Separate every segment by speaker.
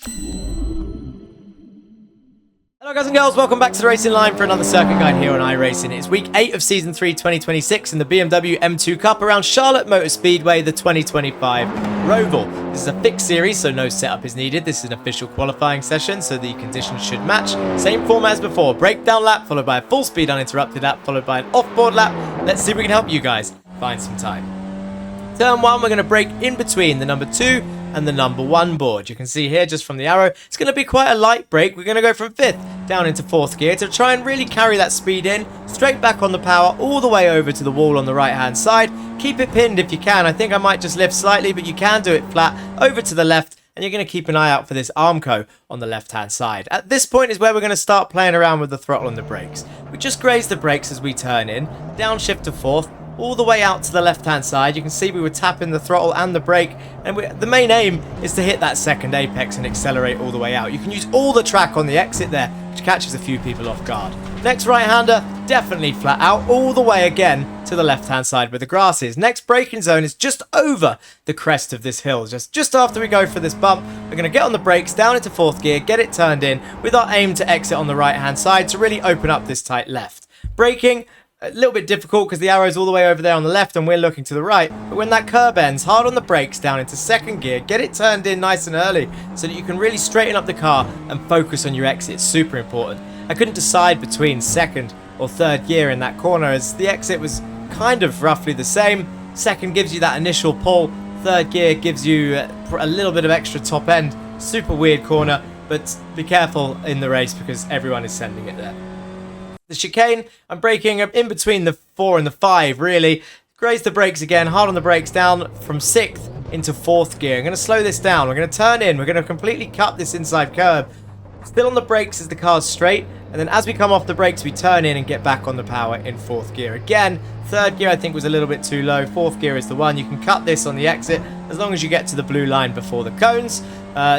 Speaker 1: Hello guys and girls, welcome back to the Racing Line for another circuit guide here on iRacing. It's week 8 of season 3 2026 in the BMW M2 Cup around Charlotte Motor Speedway, the 2025 Roval. This is a fixed series, so no setup is needed. This is an official qualifying session, so the conditions should match. Same format as before, breakdown lap followed by a full speed uninterrupted lap followed by an off-board lap. Let's see if we can help you guys find some time. Turn 1, we're going to break in between the number 2 and the number 1 board. You can see here just from the arrow, it's going to be quite a light break. We're going to go from 5th down into 4th gear to try and really carry that speed in, straight back on the power, all the way over to the wall on the right hand side. Keep it pinned if you can. I think I might just lift slightly, but you can do it flat over to the left, and you're going to keep an eye out for this Armco on the left hand side. At this point is where we're going to start playing around with the throttle and the brakes. We just graze the brakes as we turn in, downshift to 4th, all the way out to the left hand side. You can see we were tapping the throttle and the brake, and the main aim is to hit that second apex and accelerate all the way out. You can use all the track on the exit there, which catches a few people off guard. Next right hander, definitely flat out all the way again to the left hand side where the grass is. Next braking zone is just over the crest of this hill. Just after we go for this bump, we're going to get on the brakes down into 4th gear, get it turned in with our aim to exit on the right hand side to really open up this tight left. Braking, a little bit difficult because the arrow's all the way over there on the left and we're looking to the right. But when that curb ends, hard on the brakes down into 2nd gear. Get it turned in nice and early so that you can really straighten up the car and focus on your exit. It's super important. I couldn't decide between 2nd or 3rd gear in that corner as the exit was kind of roughly the same. 2nd gives you that initial pull. 3rd gear gives you a little bit of extra top end. Super weird corner, but be careful in the race because everyone is sending it there. The chicane, I'm braking in between the 4 and the 5, really. Graze the brakes again, hard on the brakes down from 6th into 4th gear. I'm going to slow this down. We're going to turn in. We're going to completely cut this inside curb. Still on the brakes as the car's straight. And then as we come off the brakes, we turn in and get back on the power in 4th gear. Again, 3rd gear I think was a little bit too low. 4th gear is the one. You can cut this on the exit as long as you get to the blue line before the cones.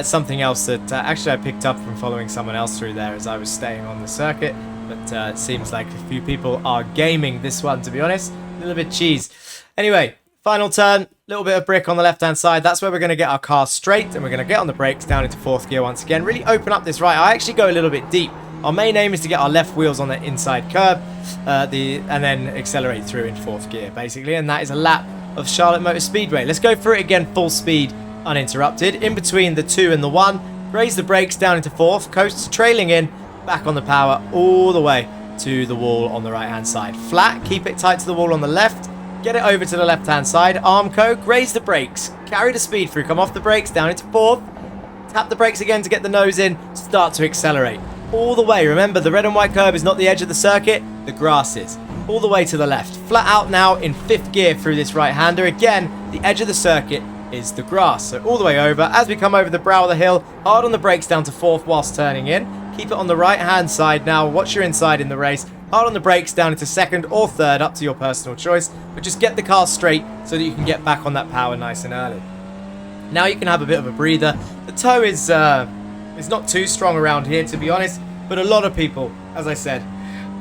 Speaker 1: Something else that actually I picked up from following someone else through there as I was staying on the circuit. But it seems like a few people are gaming this one, to be honest. A little bit cheese. Anyway, final turn, little bit of brick on the left-hand side. That's where we're going to get our car straight, and we're going to get on the brakes down into 4th gear once again. Really open up this right. I actually go a little bit deep. Our main aim is to get our left wheels on the inside curb, and then accelerate through in 4th gear, basically. And that is a lap of Charlotte Motor Speedway. Let's go through it again, full speed, uninterrupted. In between the 2 and the 1, raise the brakes down into 4th, coasts trailing in, back on the power all the way to the wall on the right hand side. Flat, keep it tight to the wall on the left, get it over to the left hand side. Armco, graze the brakes, carry the speed through, come off the brakes down into 4th, tap the brakes again to get the nose in, start to accelerate all the way. Remember, the red and white curb is not the edge of the circuit, the grass is. All the way to the left, flat out now in 5th gear through this right hander. Again, the edge of the circuit is the grass, so all the way over. As we come over the brow of the hill, hard on the brakes down to 4th whilst turning in. Keep it on the right hand side now. Watch your inside in the race. Hard on the brakes down into 2nd or 3rd, up to your personal choice. But just get the car straight so that you can get back on that power nice and early. Now you can have a bit of a breather. The toe is not too strong around here, to be honest. But a lot of people, as I said,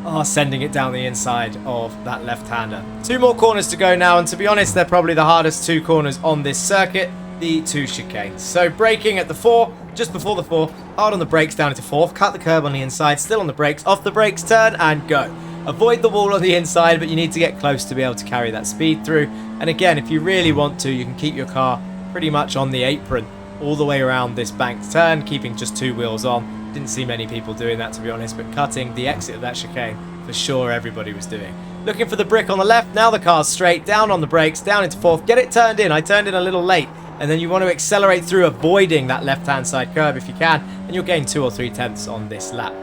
Speaker 1: are sending it down the inside of that left-hander. 2 more corners to go now, and to be honest, they're probably the hardest 2 corners on this circuit, the 2 chicanes. So braking at the 4, just before the 4, hard on the brakes down into 4th, cut the curb on the inside, still on the brakes, off the brakes, turn and go. Avoid the wall on the inside, but you need to get close to be able to carry that speed through. And again, if you really want to, you can keep your car pretty much on the apron all the way around this banked turn, keeping just 2 wheels on. Didn't see many people doing that, to be honest, but cutting the exit of that chicane, for sure everybody was doing. Looking for the brick on the left, now the car's straight, down on the brakes, down into 4th, get it turned in. I turned in a little late, and then you want to accelerate through, avoiding that left-hand side curb if you can, and you'll gain 2 or 3 tenths on this lap.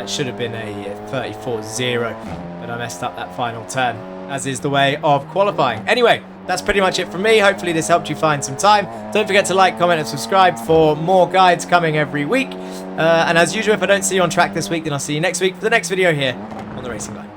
Speaker 1: It should have been a 34.0, but I messed up that final turn, as is the way of qualifying. Anyway, that's pretty much it from me. Hopefully this helped you find some time. Don't forget to like, comment and subscribe for more guides coming every week. And as usual, if I don't see you on track this week, then I'll see you next week for the next video here on the Racing Line.